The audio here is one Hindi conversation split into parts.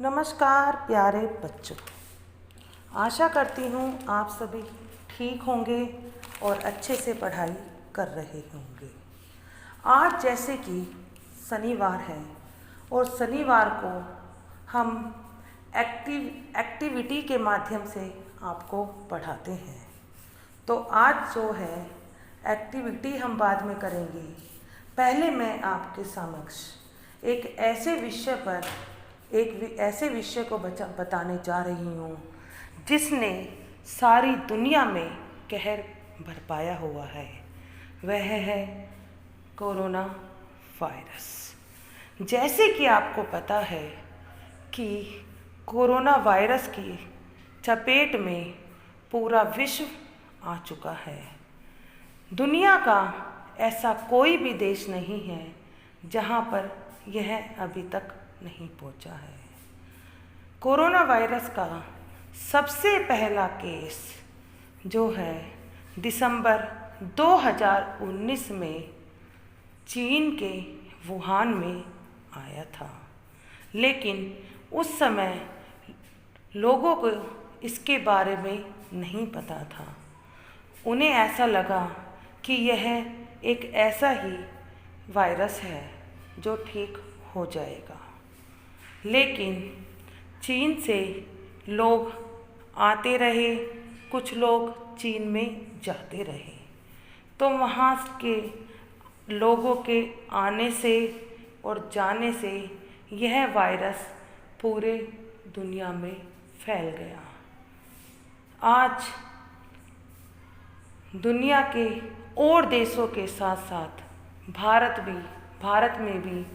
नमस्कार प्यारे बच्चों, आशा करती हूँ आप सभी ठीक होंगे और अच्छे से पढ़ाई कर रहे होंगे। आज जैसे कि शनिवार है और शनिवार को हम एक्टिविटी के माध्यम से आपको पढ़ाते हैं। तो आज जो है एक्टिविटी हम बाद में करेंगे। पहले मैं आपके समक्ष एक ऐसे विषय को बताने जा रही हूँ जिसने सारी दुनिया में कहर बरपाया हुआ है। वह है कोरोना वायरस। जैसे कि आपको पता है कि कोरोना वायरस की चपेट में पूरा विश्व आ चुका है। दुनिया का ऐसा कोई भी देश नहीं है जहाँ पर यह अभी तक नहीं पहुँचा है। कोरोना वायरस का सबसे पहला केस जो है दिसंबर 2019 में चीन के वुहान में आया था, लेकिन उस समय लोगों को इसके बारे में नहीं पता था। उन्हें ऐसा लगा कि यह एक ऐसा ही वायरस है जो ठीक हो जाएगा, लेकिन चीन से लोग आते रहे, कुछ लोग चीन में जाते रहे, तो वहाँ के लोगों के आने से और जाने से यह वायरस पूरे दुनिया में फैल गया। आज दुनिया के और देशों के साथ साथ भारत में भी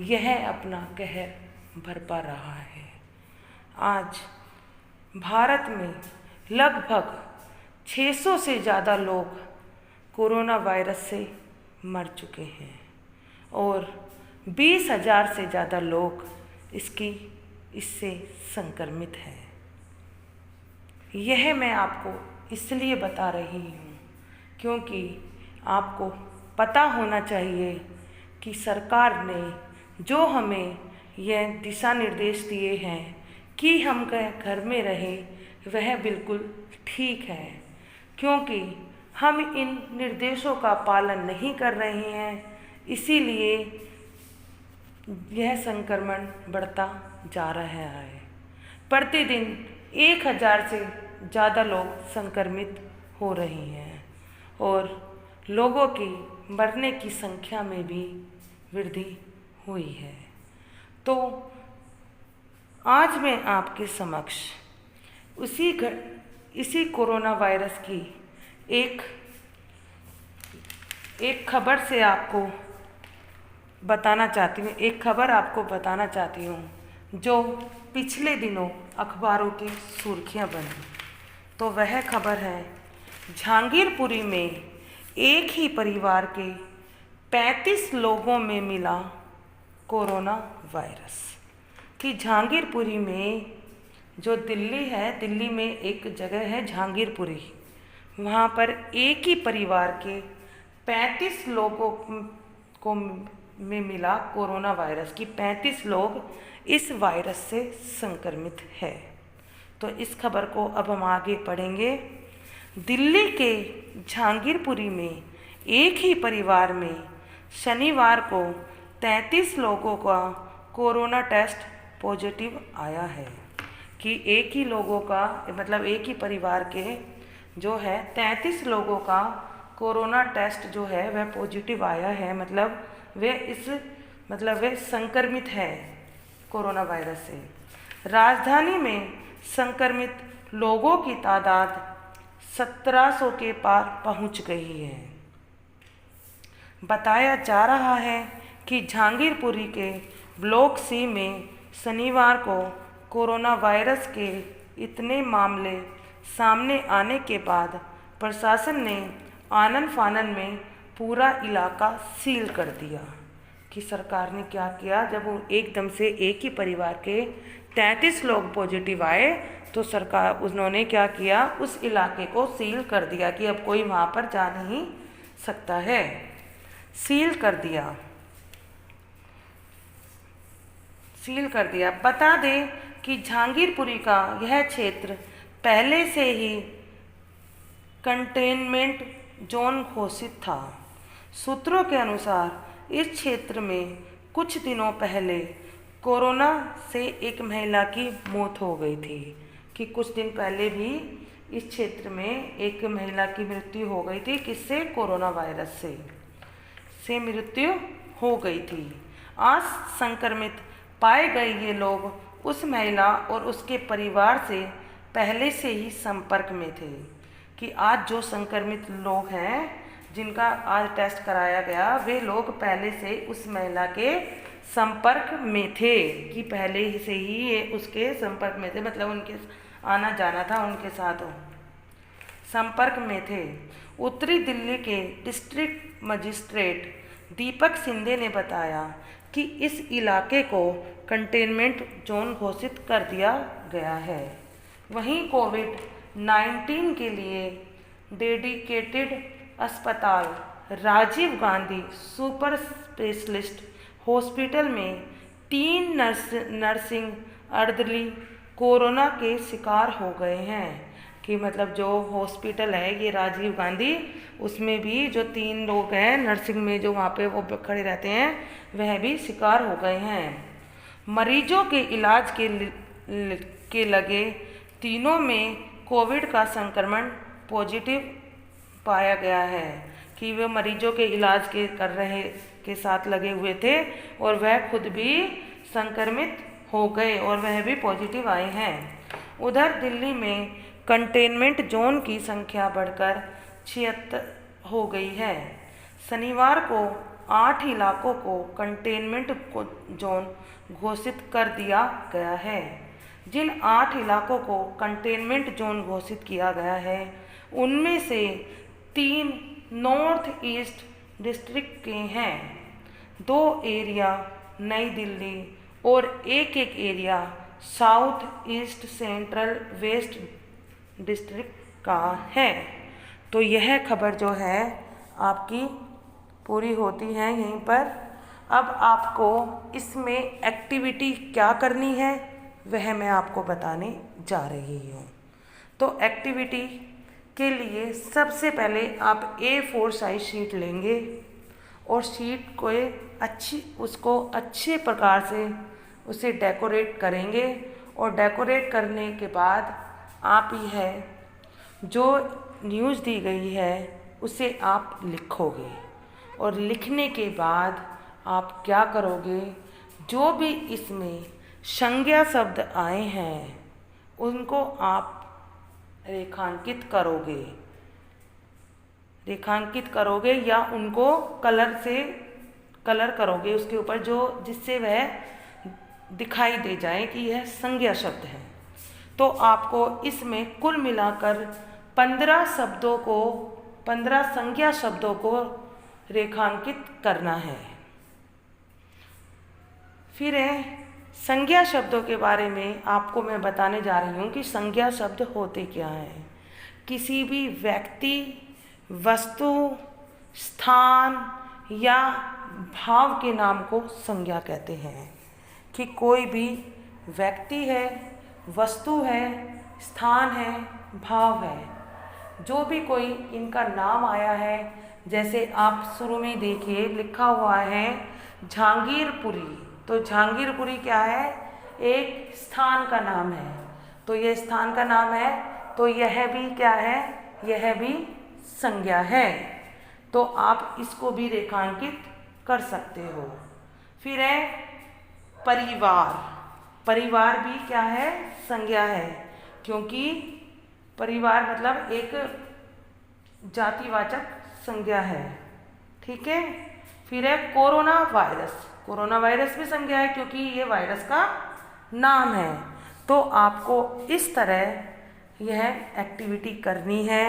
यह अपना कहर बरपा रहा है। आज भारत में लगभग 600 से ज़्यादा लोग कोरोना वायरस से मर चुके हैं और 20,000 से ज़्यादा लोग इससे संक्रमित हैं। यह मैं आपको इसलिए बता रही हूँ क्योंकि आपको पता होना चाहिए कि सरकार ने जो हमें यह दिशा निर्देश दिए हैं कि हम घर में रहें, वह बिल्कुल ठीक है, क्योंकि हम इन निर्देशों का पालन नहीं कर रहे हैं, इसीलिए यह संक्रमण बढ़ता जा रहा है। प्रतिदिन 1,000 से ज़्यादा लोग संक्रमित हो रहे हैं और लोगों की मरने की संख्या में भी वृद्धि हुई है। तो आज मैं आपके समक्ष इसी कोरोना वायरस की एक खबर से आपको बताना चाहती हूँ, एक खबर आपको बताना चाहती हूँ जो पिछले दिनों अखबारों की सुर्खियाँ बनी। तो वह खबर है जहांगीरपुरी में एक ही परिवार के 35 लोगों में मिला कोरोना वायरस। कि जहांगीरपुरी में जो दिल्ली है, दिल्ली में एक जगह है जहांगीरपुरी, वहाँ पर एक ही परिवार के 35 लोगों को में मिला कोरोना वायरस। कि 35 लोग इस वायरस से संक्रमित है। तो इस खबर को अब हम आगे पढ़ेंगे। दिल्ली के जहांगीरपुरी में एक ही परिवार में शनिवार को 33 लोगों का कोरोना टेस्ट पॉजिटिव आया है। कि एक ही लोगों का मतलब एक ही परिवार के जो है 33 लोगों का कोरोना टेस्ट जो है वह पॉजिटिव आया है, मतलब वे संक्रमित है कोरोना वायरस से। राजधानी में संक्रमित लोगों की तादाद 1700 के पार पहुंच गई है। बताया जा रहा है कि जहांगीरपुरी के ब्लॉक सी में शनिवार को कोरोना वायरस के इतने मामले सामने आने के बाद प्रशासन ने आनन फानन में पूरा इलाका सील कर दिया। कि सरकार ने क्या किया, जब वो एकदम से एक ही परिवार के 33 लोग पॉजिटिव आए तो सरकार उन्होंने क्या किया, उस इलाके को सील कर दिया कि अब कोई वहाँ पर जा नहीं सकता है। सील कर दिया। बता दें कि जहांगीरपुरी का यह क्षेत्र पहले से ही कंटेनमेंट जोन घोषित था। सूत्रों के अनुसार इस क्षेत्र में कुछ दिनों पहले कोरोना से एक महिला की मौत हो गई थी, कि कुछ दिन पहले भी इस क्षेत्र में एक महिला की मृत्यु हो गई थी। किससे? कोरोना वायरस से मृत्यु हो गई थी। आज संक्रमित पाए गए ये लोग उस महिला और उसके परिवार से पहले से ही संपर्क में थे, कि आज जो संक्रमित लोग हैं जिनका आज टेस्ट कराया गया, वे लोग पहले से उस महिला के संपर्क में थे, कि पहले से ही ये उसके संपर्क में थे, मतलब उनके आना जाना था, उनके साथ संपर्क में थे। उत्तरी दिल्ली के डिस्ट्रिक्ट मजिस्ट्रेट दीपक सिंधे ने बताया कि इस इलाके को कंटेनमेंट जोन घोषित कर दिया गया है। वहीं कोविड-19 के लिए डेडिकेटेड अस्पताल Rajiv Gandhi super specialist hospital में 3 नर्सिंग अर्धली कोरोना के शिकार हो गए हैं, कि मतलब जो हॉस्पिटल है ये राजीव गांधी, उसमें भी जो 3 लोग हैं नर्सिंग में जो वहाँ पे वो खड़े रहते हैं, वह भी शिकार हो गए हैं। मरीजों के इलाज के लगे तीनों में कोविड का संक्रमण पॉजिटिव पाया गया है, कि वे मरीजों के इलाज के साथ लगे हुए थे और वह खुद भी संक्रमित हो गए और वह भी पॉजिटिव आए हैं। उधर दिल्ली में कंटेनमेंट जोन की संख्या बढ़कर 76 हो गई है। शनिवार को 8 इलाकों को कंटेनमेंट जोन घोषित कर दिया गया है। जिन 8 इलाकों को कंटेनमेंट जोन घोषित किया गया है, उनमें से 3 नॉर्थ ईस्ट डिस्ट्रिक्ट के हैं, 2 एरिया नई दिल्ली और एक area south east central waste district का है। तो यह खबर जो है आपकी पूरी होती है यहीं पर। अब आपको इसमें एक्टिविटी क्या करनी है वह मैं आपको बताने जा रही हूँ। तो एक्टिविटी के लिए सबसे पहले आप A4 साइज शीट लेंगे और शीट को उसको अच्छे प्रकार से उसे डेकोरेट करेंगे, और डेकोरेट करने के बाद आप यह जो न्यूज़ दी गई है उसे आप लिखोगे, और लिखने के बाद आप क्या करोगे, जो भी इसमें संज्ञा शब्द आए हैं उनको आप रेखांकित करोगे या उनको कलर करोगे उसके ऊपर, जो जिससे वह दिखाई दे जाए कि यह संज्ञा शब्द है। तो आपको इसमें कुल मिलाकर 15 संज्ञा शब्दों को रेखांकित करना है। फिर संज्ञा शब्दों के बारे में आपको मैं बताने जा रही हूँ कि संज्ञा शब्द होते क्या हैं। किसी भी व्यक्ति, वस्तु, स्थान या भाव के नाम को संज्ञा कहते हैं, कि कोई भी व्यक्ति है, वस्तु है, स्थान है, भाव है, जो भी कोई इनका नाम आया है, जैसे आप शुरू में देखिए लिखा हुआ है जहांगीरपुरी, तो जहांगीरपुरी क्या है? एक स्थान का नाम है। तो यह स्थान का नाम है, तो यह भी क्या है? यह भी संज्ञा है। तो आप इसको भी रेखांकित कर सकते हो। फिर है परिवार। परिवार भी क्या है? संज्ञा है, क्योंकि परिवार मतलब एक जातिवाचक संज्ञा है। ठीक है। फिर है कोरोना वायरस। कोरोना वायरस भी संज्ञा है, क्योंकि ये वायरस का नाम है। तो आपको इस तरह यह एक्टिविटी करनी है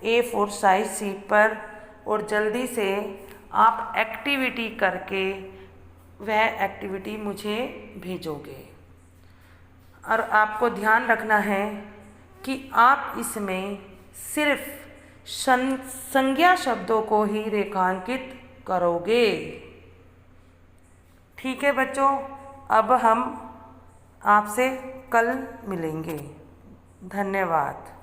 A4 साइज शीट पर, और जल्दी से आप एक्टिविटी करके वह एक्टिविटी मुझे भेजोगे। और आपको ध्यान रखना है कि आप इसमें सिर्फ संज्ञा शब्दों को ही रेखांकित करोगे। ठीक है बच्चों, अब हम आपसे कल मिलेंगे। धन्यवाद।